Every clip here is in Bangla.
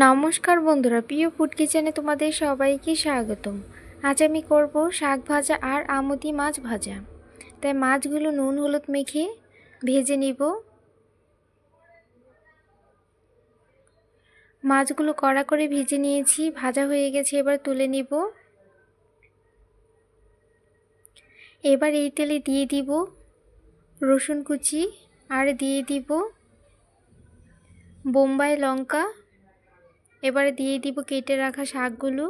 নমস্কার বন্ধুরা, প্রিয় ফুড কিচেনে তোমাদের সবাইকে স্বাগতম। আজ আমি করব শাক ভাজা আর আমুদি মাছ ভাজা। তাই মাছগুলো নুন হলুদ মেখে ভেজে নিব। মাছগুলো কড়া করে ভেজে নিয়েছি, ভাজা হয়ে গেছে, এবার তুলে নিব। এবার এই তেলে দিয়ে দিব রসুন কুচি আর দিয়ে দিব বোম্বাই লঙ্কা। এবারে দিয়ে দিব কেটে রাখা শাকগুলো,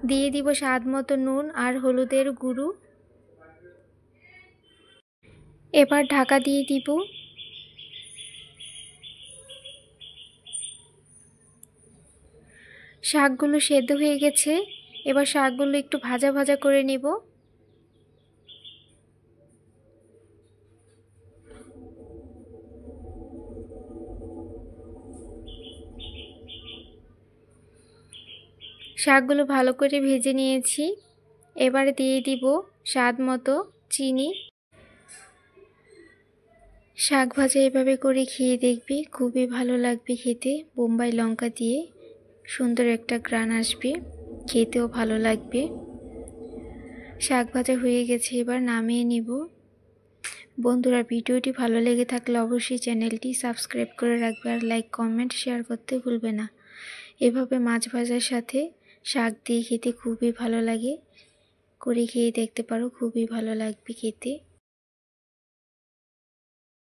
দিয়ে দিব স্বাদ মতো নুন আর হলুদের গুঁড়ো। এবার ঢাকা দিয়ে দিব। শাকগুলো সেদ্ধ হয়ে গেছে, এবার শাকগুলো একটু ভাজা ভাজা করে নেব। শাকগুলো ভালো করে ভেজে নিয়েছি। এবারে দিয়ে দিব স্বাদ মতো চিনি। শাক ভাজা এভাবে করে খেয়ে দেখবে, খুবই ভালো লাগবে খেতে। বোম্বাই লঙ্কা দিয়ে সুন্দর একটা ঘ্রাণ আসবে, খেতেও ভালো লাগবে। শাক ভাজা হয়ে গেছে, এবার নামিয়ে নিব। বন্ধুরা, ভিডিওটি ভালো লেগে থাকলে অবশ্যই চ্যানেলটি সাবস্ক্রাইব করে রাখবে আর লাইক কমেন্ট শেয়ার করতে ভুলবে না। এভাবে মাছ ভাজার সাথে শাক দিয়ে খেতে খুবই ভালো লাগে, করে খেয়ে দেখতে পারো, খুবই ভালো লাগবে খেতে।